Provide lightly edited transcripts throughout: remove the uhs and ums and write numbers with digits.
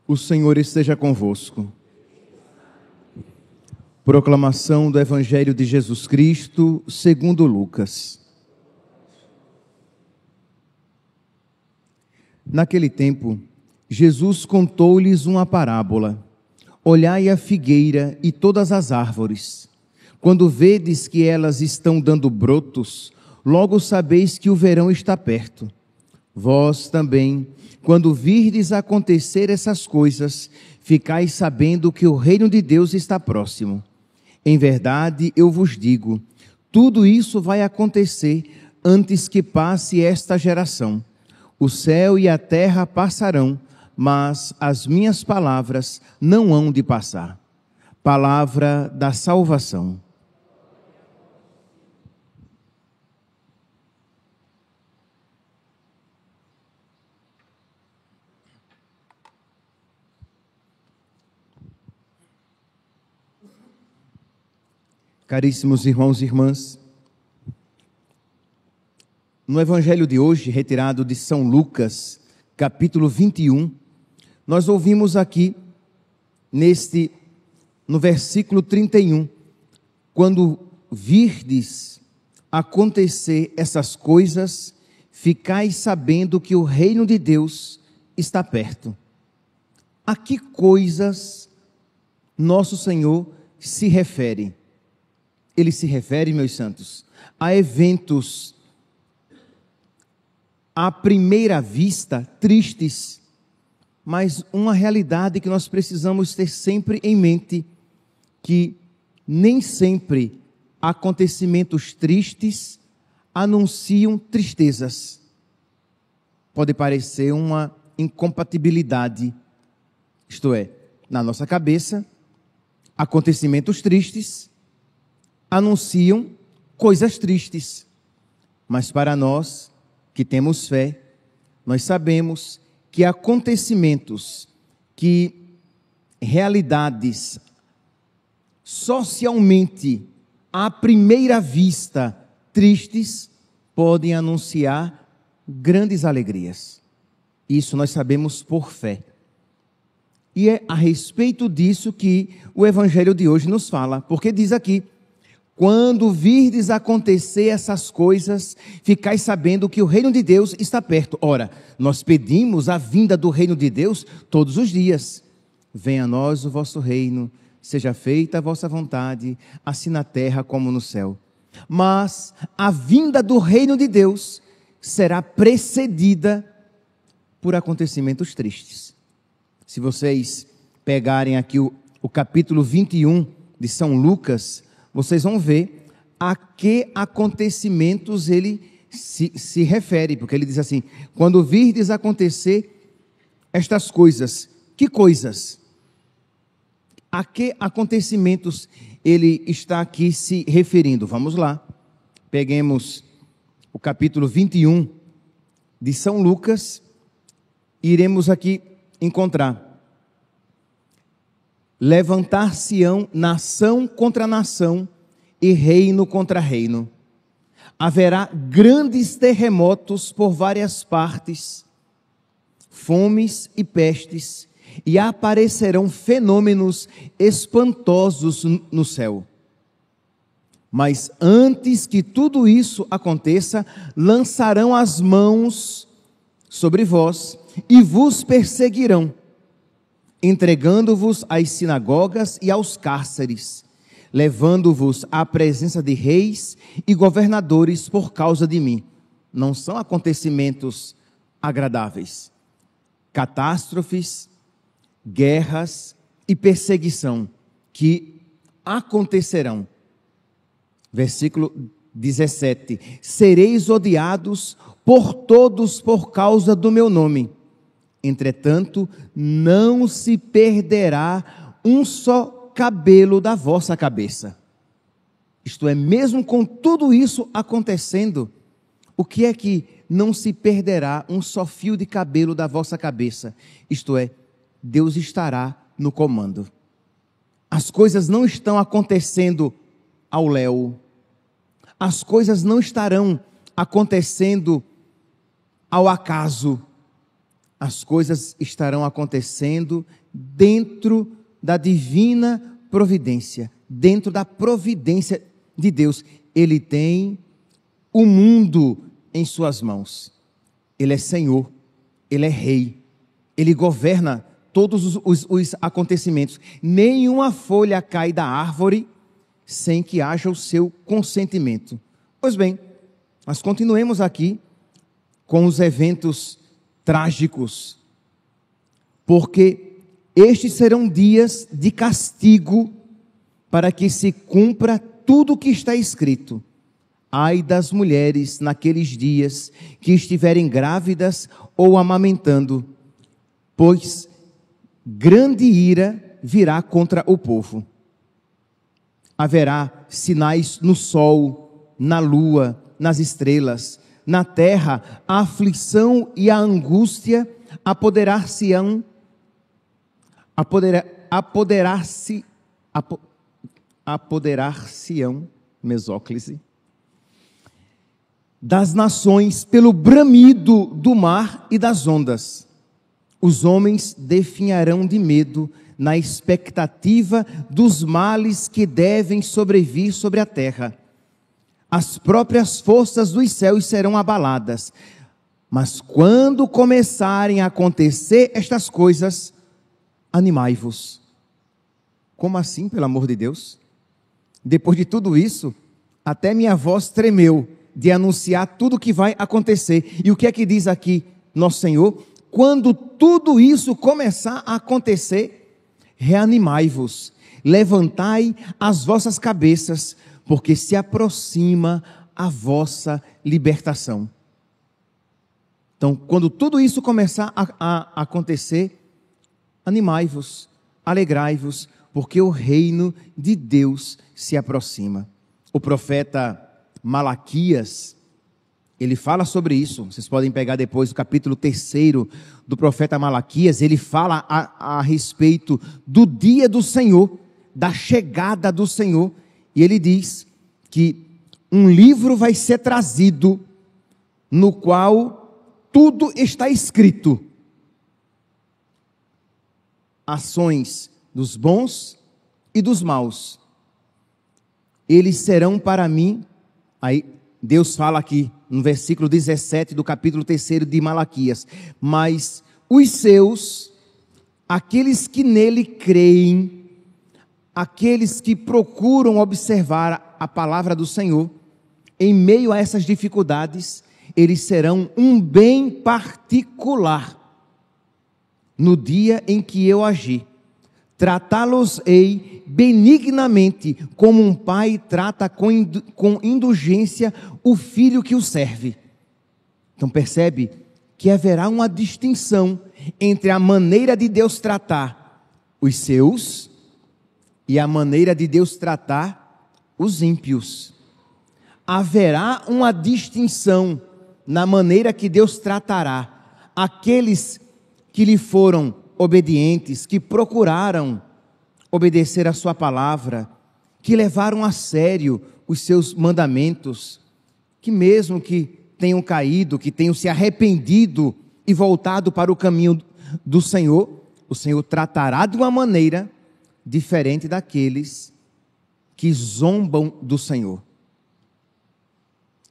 O Senhor esteja convosco. Proclamação do Evangelho de Jesus Cristo, segundo Lucas. Naquele tempo, Jesus contou-lhes uma parábola. Olhai a figueira e todas as árvores. Quando vedes que elas estão dando brotos, logo sabeis que o verão está perto. Vós também, quando virdes acontecer essas coisas, ficais sabendo que o reino de Deus está próximo. Em verdade, eu vos digo, tudo isso vai acontecer antes que passe esta geração. O céu e a terra passarão, mas as minhas palavras não hão de passar. Palavra da salvação. Caríssimos irmãos e irmãs, no Evangelho de hoje, retirado de São Lucas, capítulo 21, nós ouvimos aqui, no versículo 31, quando virdes acontecer essas coisas, ficais sabendo que o reino de Deus está perto. A que coisas nosso Senhor se refere? Ele se refere, meus santos, a eventos, à primeira vista, tristes, mas uma realidade que nós precisamos ter sempre em mente, que nem sempre acontecimentos tristes anunciam tristezas. Pode parecer uma incompatibilidade, isto é, na nossa cabeça, acontecimentos tristes anunciam coisas tristes, mas para nós que temos fé, nós sabemos que acontecimentos, que realidades socialmente à primeira vista tristes podem anunciar grandes alegrias. Isso nós sabemos por fé. E é a respeito disso que o Evangelho de hoje nos fala, porque diz aqui: quando virdes acontecer essas coisas, ficais sabendo que o reino de Deus está perto. Ora, nós pedimos a vinda do reino de Deus todos os dias. Venha a nós o vosso reino, seja feita a vossa vontade, assim na terra como no céu. Mas a vinda do reino de Deus será precedida por acontecimentos tristes. Se vocês pegarem aqui o capítulo 21 de São Lucas, vocês vão ver a que acontecimentos ele se refere, porque ele diz assim: quando virdes acontecer estas coisas. Que coisas? A que acontecimentos ele está aqui se referindo? Vamos lá, peguemos o capítulo 21 de São Lucas, e iremos aqui encontrar: levantar-se-ão nação contra nação e reino contra reino. Haverá grandes terremotos por várias partes, fomes e pestes, e aparecerão fenômenos espantosos no céu. Mas antes que tudo isso aconteça, lançarão as mãos sobre vós e vos perseguirão, entregando-vos às sinagogas e aos cárceres, levando-vos à presença de reis e governadores por causa de mim. Não são acontecimentos agradáveis. Catástrofes, guerras e perseguição que acontecerão. Versículo 17: sereis odiados por todos por causa do meu nome. Entretanto, não se perderá um só cabelo da vossa cabeça. Isto é, mesmo com tudo isso acontecendo, o que é que não se perderá um só fio de cabelo da vossa cabeça? Isto é, Deus estará no comando. As coisas não estão acontecendo ao léu. As coisas não estarão acontecendo ao acaso. as coisas estarão acontecendo dentro da divina providência, dentro da providência de Deus. Ele tem o mundo em suas mãos. Ele é Senhor, Ele é Rei, Ele governa todos os acontecimentos. Nenhuma folha cai da árvore sem que haja o seu consentimento. Pois bem, nós continuemos aqui com os eventos trágicos, porque estes serão dias de castigo para que se cumpra tudo o que está escrito. Ai das mulheres naqueles dias que estiverem grávidas ou amamentando, pois grande ira virá contra o povo. Haverá sinais no sol, na lua, nas estrelas, na terra, a aflição e a angústia apoderar-se-ão, mesóclise, das nações pelo bramido do mar e das ondas. Os homens definharão de medo na expectativa dos males que devem sobrevir sobre a terra. As próprias forças dos céus serão abaladas. Mas quando começarem a acontecer estas coisas, animai-vos. Como assim, pelo amor de Deus? Depois de tudo isso, até minha voz tremeu de anunciar tudo o que vai acontecer. E o que é que diz aqui nosso Senhor? Quando tudo isso começar a acontecer, reanimai-vos, levantai as vossas cabeças, porque se aproxima a vossa libertação. Então, quando tudo isso começar a acontecer, animai-vos, alegrai-vos, porque o reino de Deus se aproxima. O profeta Malaquias, ele fala sobre isso. Vocês podem pegar depois o capítulo 3 do profeta Malaquias. Ele fala a respeito do dia do Senhor, da chegada do Senhor. E ele diz que um livro vai ser trazido, no qual tudo está escrito. Ações dos bons e dos maus. Eles serão para mim, aí Deus fala aqui no versículo 17 do capítulo 3 de Malaquias, mas os seus, aqueles que nele creem, aqueles que procuram observar a palavra do Senhor, em meio a essas dificuldades, eles serão um bem particular no dia em que eu agi. Tratá-los-ei benignamente, como um pai trata com indulgência o filho que o serve. Então percebe que haverá uma distinção entre a maneira de Deus tratar os seus e a maneira de Deus tratar os ímpios. Haverá uma distinção na maneira que Deus tratará aqueles que lhe foram obedientes, que procuraram obedecer a sua palavra, que levaram a sério os seus mandamentos, que mesmo que tenham caído, que tenham se arrependido e voltado para o caminho do Senhor, o Senhor tratará de uma maneira diferente daqueles que zombam do Senhor.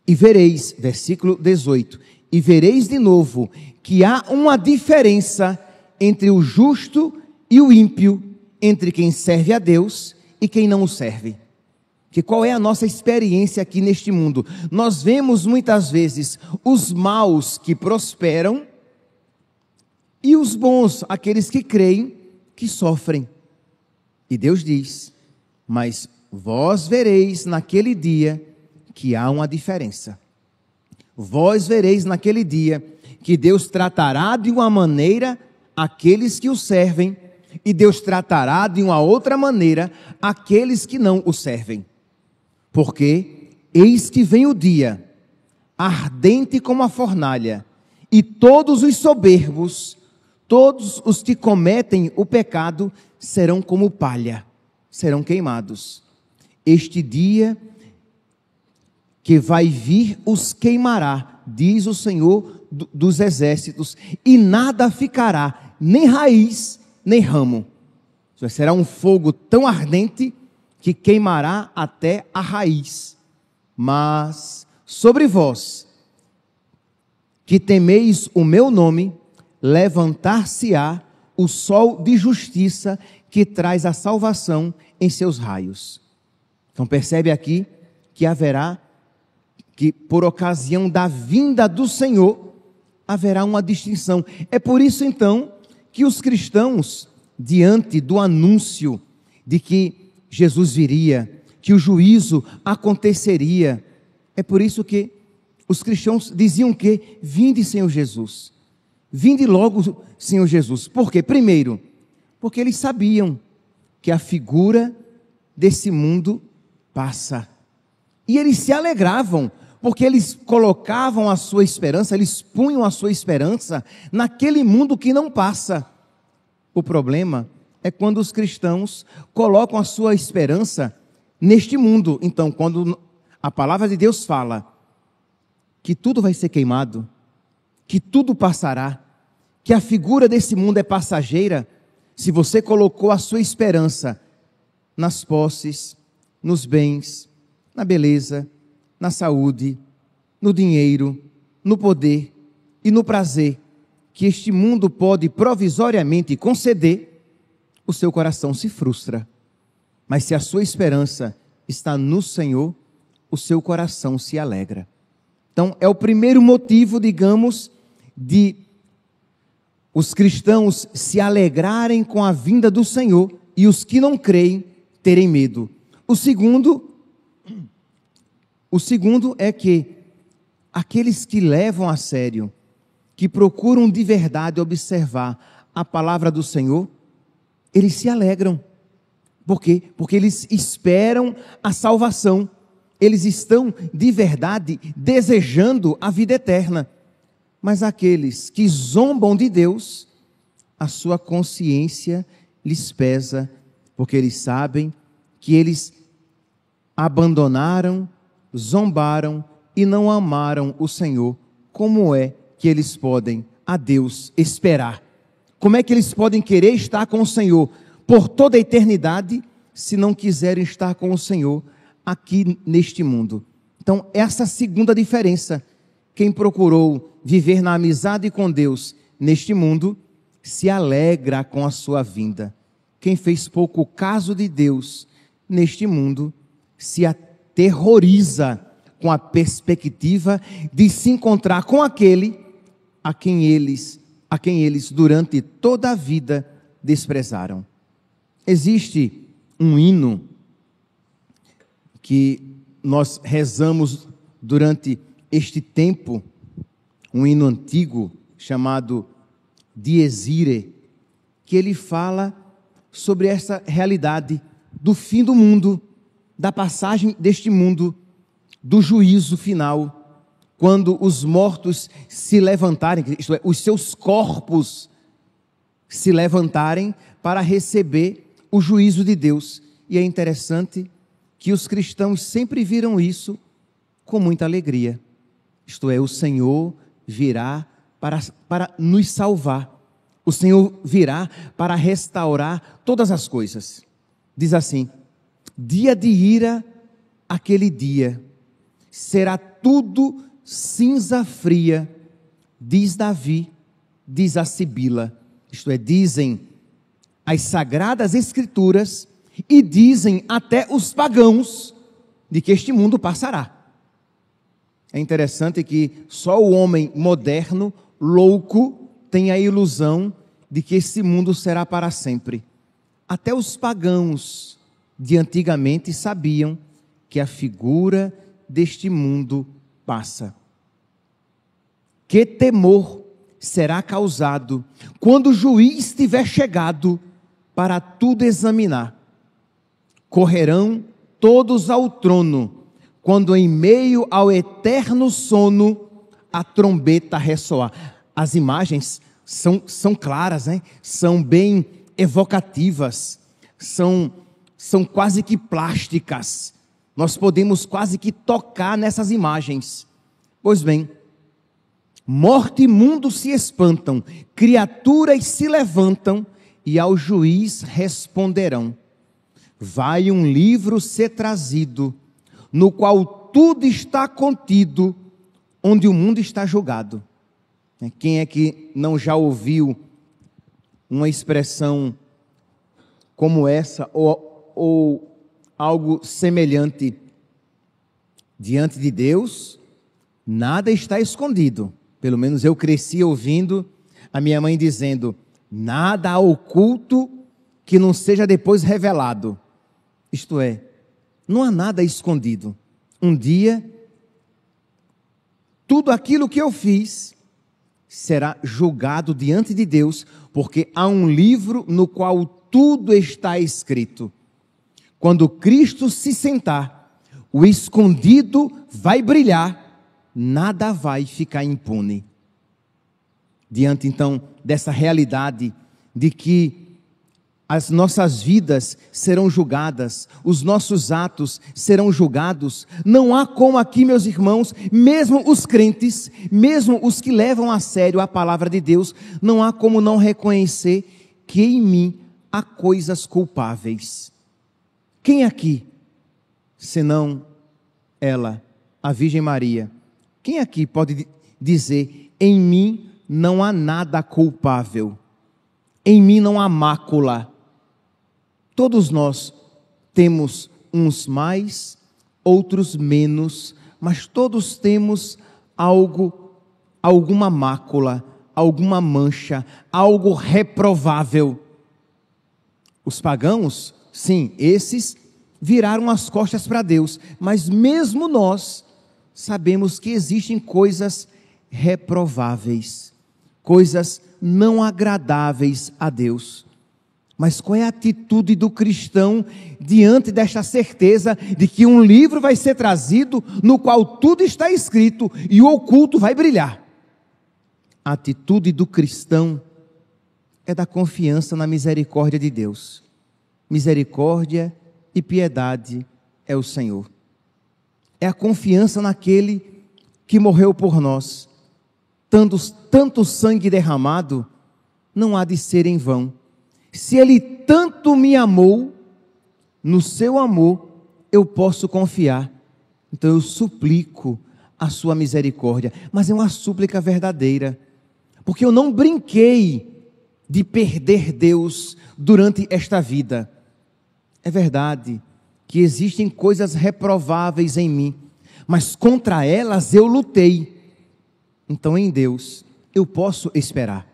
E vereis, versículo 18, e vereis de novo que há uma diferença entre o justo e o ímpio, entre quem serve a Deus e quem não o serve. Que qual é a nossa experiência aqui neste mundo? Nós vemos muitas vezes os maus que prosperam e os bons, aqueles que creem, que sofrem. E Deus diz, mas vós vereis naquele dia que há uma diferença. Vós vereis naquele dia que Deus tratará de uma maneira aqueles que o servem, e Deus tratará de uma outra maneira aqueles que não o servem. Porque eis que vem o dia, ardente como a fornalha, e todos os soberbos, todos os que cometem o pecado, serão como palha, serão queimados. Este dia que vai vir os queimará, diz o Senhor dos exércitos, e nada ficará, nem raiz, nem ramo. Será um fogo tão ardente que queimará até a raiz. Mas sobre vós, que temeis o meu nome, levantar-se-á o sol de justiça, que traz a salvação em seus raios. Então percebe aqui que haverá, que por ocasião da vinda do Senhor, haverá uma distinção. É por isso então que os cristãos, diante do anúncio de que Jesus viria, que o juízo aconteceria, é por isso que os cristãos diziam que: vinde, Senhor Jesus, vinde logo, Senhor Jesus. Por quê? Primeiro, porque eles sabiam que a figura desse mundo passa, e eles se alegravam, porque eles colocavam a sua esperança, eles punham a sua esperança naquele mundo que não passa. O problema é quando os cristãos colocam a sua esperança neste mundo. Então, quando a palavra de Deus fala que tudo vai ser queimado, que tudo passará, que a figura desse mundo é passageira, se você colocou a sua esperança nas posses, nos bens, na beleza, na saúde, no dinheiro, no poder e no prazer que este mundo pode provisoriamente conceder, o seu coração se frustra. Mas se a sua esperança está no Senhor, o seu coração se alegra. Então, é o primeiro motivo, digamos, de os cristãos se alegrarem com a vinda do Senhor e os que não creem terem medo. O segundo é que aqueles que levam a sério, que procuram de verdade observar a palavra do Senhor, eles se alegram. Por quê? Porque eles esperam a salvação. Eles estão de verdade desejando a vida eterna. Mas aqueles que zombam de Deus, a sua consciência lhes pesa, porque eles sabem que eles abandonaram, zombaram e não amaram o Senhor. Como é que eles podem a Deus esperar? Como é que eles podem querer estar com o Senhor por toda a eternidade, se não quiserem estar com o Senhor aqui neste mundo? Então, essa segunda diferença. Quem procurou viver na amizade com Deus neste mundo, se alegra com a sua vinda. Quem fez pouco caso de Deus neste mundo, se aterroriza com a perspectiva de se encontrar com aquele a quem eles durante toda a vida desprezaram. Existe um hino que nós rezamos durante este tempo, um hino antigo chamado Dies Irae, que ele fala sobre essa realidade do fim do mundo, da passagem deste mundo, do juízo final, quando os mortos se levantarem, isto é, os seus corpos se levantarem para receber o juízo de Deus. E é interessante que os cristãos sempre viram isso com muita alegria. Isto é, o Senhor virá para nos salvar. O Senhor virá para restaurar todas as coisas. Diz assim: dia de ira, aquele dia, será tudo cinza fria, diz Davi, diz a Sibila. Isto é, dizem as sagradas escrituras e dizem até os pagãos de que este mundo passará. É interessante que só o homem moderno, louco, tem a ilusão de que esse mundo será para sempre. Até os pagãos de antigamente sabiam que a figura deste mundo passa. Que temor será causado quando o juiz tiver chegado para tudo examinar. Correrão todos ao trono, quando em meio ao eterno sono a trombeta ressoar. As imagens são claras, né? São bem evocativas, são quase que plásticas. Nós podemos quase que tocar nessas imagens. Pois bem, Morte e mundo se espantam, criaturas se levantam e ao juiz responderão. Vai um livro ser trazido, no qual tudo está contido, onde o mundo está julgado. Quem é que não já ouviu uma expressão como essa, ou algo semelhante? Diante de Deus, nada está escondido. Pelo menos eu cresci ouvindo a minha mãe dizendo, nada há oculto que não seja depois revelado. Isto é, não há nada escondido. Um dia, tudo aquilo que eu fiz será julgado diante de Deus, porque há um livro no qual tudo está escrito. Quando Cristo se sentar, o escondido vai brilhar, nada vai ficar impune. Diante então dessa realidade de que as nossas vidas serão julgadas, os nossos atos serão julgados, não há como aqui, meus irmãos, mesmo os crentes, mesmo os que levam a sério a palavra de Deus, não há como não reconhecer que em mim há coisas culpáveis. Quem aqui, senão ela, a Virgem Maria, quem aqui pode dizer, em mim não há nada culpável, em mim não há mácula? Todos nós temos uns mais, outros menos, mas todos temos algo, alguma mácula, alguma mancha, algo reprovável. Os pagãos, sim, esses viraram as costas para Deus, mas mesmo nós sabemos que existem coisas reprováveis, coisas não agradáveis a Deus. Mas qual é a atitude do cristão diante desta certeza de que um livro vai ser trazido no qual tudo está escrito e o oculto vai brilhar? A atitude do cristão é da confiança na misericórdia de Deus. Misericórdia e piedade é o Senhor. É a confiança naquele que morreu por nós. Tanto sangue derramado, não há de ser em vão. Se Ele tanto me amou, no seu amor eu posso confiar. Então eu suplico a sua misericórdia, mas é uma súplica verdadeira, porque eu não brinquei de perder Deus durante esta vida. É verdade que existem coisas reprováveis em mim, mas contra elas eu lutei. Então em Deus eu posso esperar.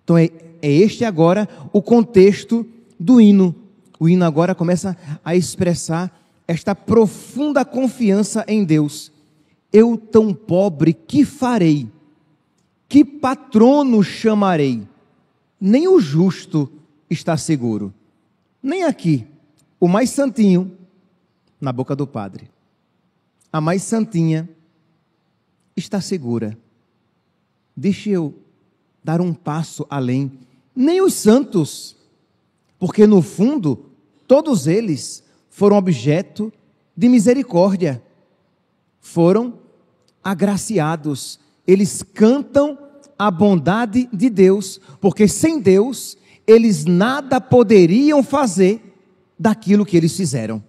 Então é este agora o contexto do hino. O hino agora começa a expressar esta profunda confiança em Deus. Eu tão pobre, que farei? Que patrono chamarei? Nem o justo está seguro. Nem aqui, o mais santinho, na boca do Padre. A mais santinha está segura. Deixa eu dar um passo além. Nem os santos, porque no fundo, todos eles foram objeto de misericórdia, foram agraciados, eles cantam a bondade de Deus, porque sem Deus, eles nada poderiam fazer daquilo que eles fizeram.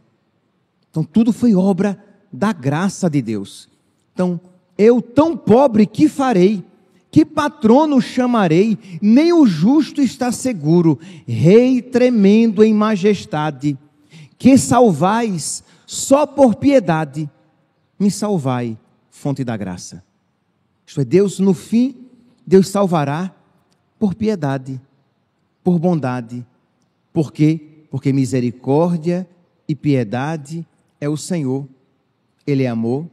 Então tudo foi obra da graça de Deus. Então, eu tão pobre, que farei? Que patrono chamarei? Nem o justo está seguro. Rei tremendo em majestade, que salvais só por piedade, me salvai, fonte da graça. Isto é, Deus no fim, Deus salvará por piedade, por bondade. Por quê? Porque misericórdia e piedade é o Senhor. Ele é amor,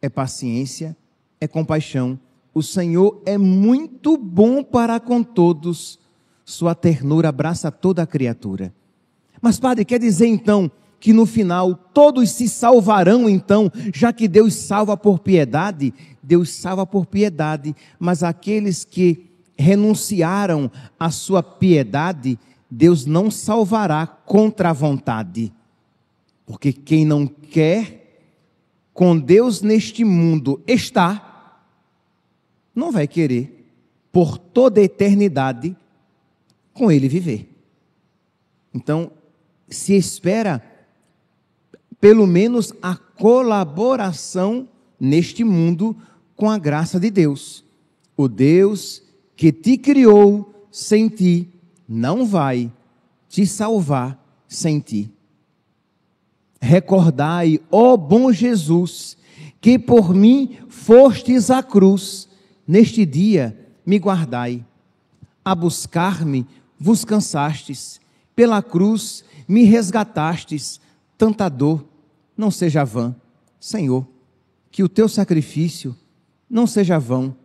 é paciência, é compaixão. O Senhor é muito bom para com todos, sua ternura abraça toda a criatura. Mas, Padre, quer dizer então que no final todos se salvarão então, já que Deus salva por piedade? Deus salva por piedade, mas aqueles que renunciaram à sua piedade, Deus não salvará contra a vontade. Porque quem não quer com Deus neste mundo está, não vai querer, por toda a eternidade, com ele viver. Então, se espera, pelo menos, a colaboração neste mundo com a graça de Deus. O Deus que te criou sem ti, não vai te salvar sem ti. Recordai, ó bom Jesus, que por mim fostes à cruz. Neste dia me guardai. A buscar-me vos cansastes. Pela cruz me resgatastes. Tanta dor não seja vã. Senhor, que o teu sacrifício não seja vão.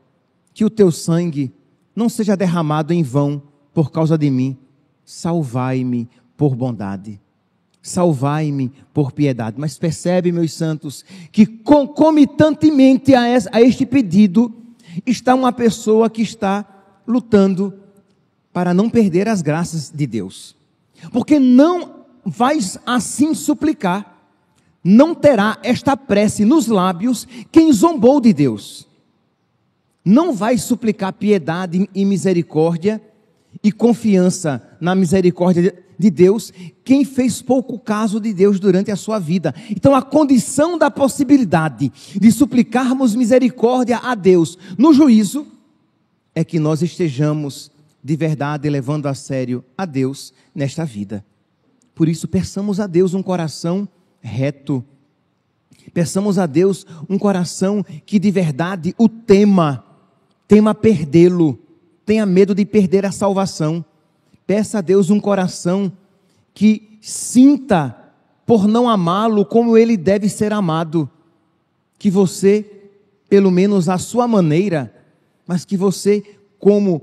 Que o teu sangue não seja derramado em vão por causa de mim. Salvai-me por bondade. Salvai-me por piedade. Mas percebe, meus santos, que concomitantemente a este pedido está uma pessoa que está lutando para não perder as graças de Deus. Porque não vais assim suplicar, não terá esta prece nos lábios quem zombou de Deus. Não vai suplicar piedade e misericórdia e confiança na misericórdia de Deus quem fez pouco caso de Deus durante a sua vida. Então a condição da possibilidade de suplicarmos misericórdia a Deus no juízo é que nós estejamos de verdade levando a sério a Deus nesta vida. Por isso peçamos a Deus um coração reto. Peçamos a Deus um coração que de verdade o tema perdê-lo, tenha medo de perder a salvação. Peça a Deus um coração que sinta por não amá-lo como ele deve ser amado. Que você, pelo menos à sua maneira, mas que você, como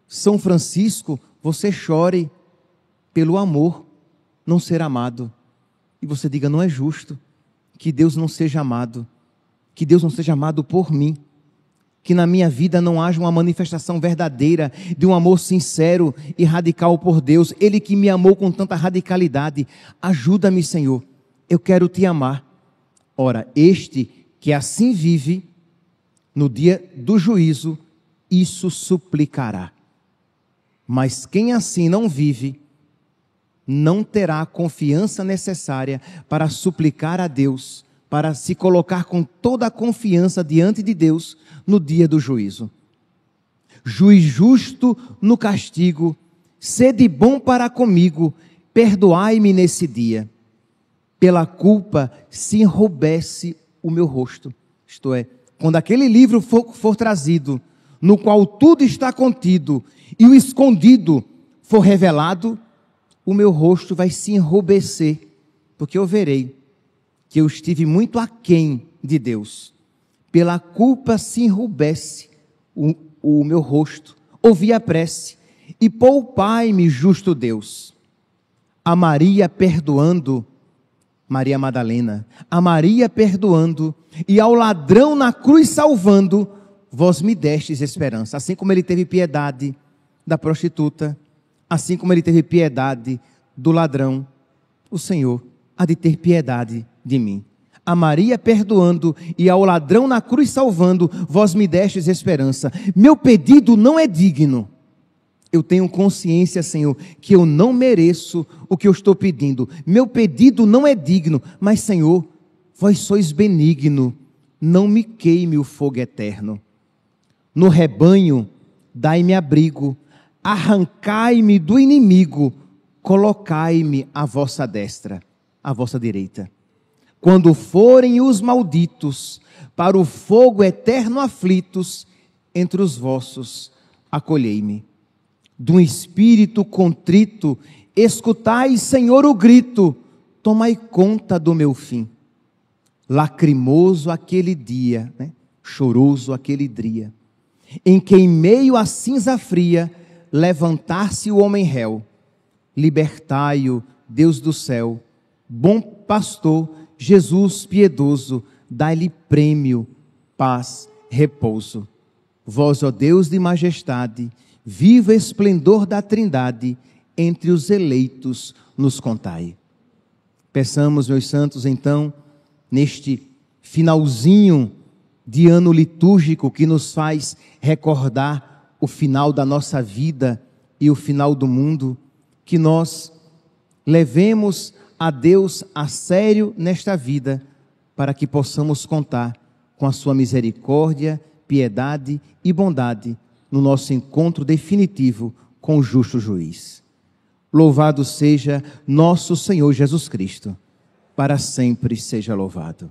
São Francisco, você chore pelo amor não ser amado. E você diga, não é justo que Deus não seja amado, que Deus não seja amado por mim. Que na minha vida não haja uma manifestação verdadeira de um amor sincero e radical por Deus. Ele que me amou com tanta radicalidade. Ajuda-me, Senhor. Eu quero te amar. Ora, este que assim vive, no dia do juízo, isso suplicará. Mas quem assim não vive, não terá a confiança necessária para suplicar a Deus, para se colocar com toda a confiança diante de Deus no dia do juízo. Juiz justo no castigo, sede bom para comigo, perdoai-me nesse dia. Pela culpa se enrubesce o meu rosto. Isto é, quando aquele livro for trazido, no qual tudo está contido, e o escondido for revelado, o meu rosto vai se enrubecer, porque eu verei que eu estive muito aquém de Deus. Pela culpa se enrubesce o meu rosto. Ouvi a prece, e poupai-me, justo Deus. A Maria perdoando, Maria Madalena, a Maria perdoando, e ao ladrão na cruz salvando, vós me destes esperança. Assim como ele teve piedade da prostituta, assim como ele teve piedade do ladrão, o Senhor há de ter piedade de mim. A Maria perdoando e ao ladrão na cruz salvando, vós me destes esperança. Meu pedido não é digno. Eu tenho consciência, Senhor, que eu não mereço o que eu estou pedindo. Meu pedido não é digno, mas, Senhor, vós sois benigno. Não me queime o fogo eterno. No rebanho, dai-me abrigo. Arrancai-me do inimigo. Colocai-me à vossa destra, à vossa direita. Quando forem os malditos, para o fogo eterno aflitos, entre os vossos, acolhei-me. De um espírito contrito, escutai, Senhor, o grito, tomai conta do meu fim. Lacrimoso aquele dia, choroso aquele dia, em que em meio à cinza fria, levantar-se o homem réu. Libertai-o, Deus do céu, bom pastor, Jesus piedoso, dai-lhe prêmio, paz, repouso. Vós, ó Deus de majestade, vivo esplendor da Trindade, entre os eleitos nos contai. Peçamos, meus santos, então, neste finalzinho de ano litúrgico que nos faz recordar o final da nossa vida e o final do mundo, que nós levemos a Deus a sério nesta vida, para que possamos contar com a sua misericórdia, piedade e bondade no nosso encontro definitivo com o justo juiz. Louvado seja nosso Senhor Jesus Cristo, para sempre seja louvado.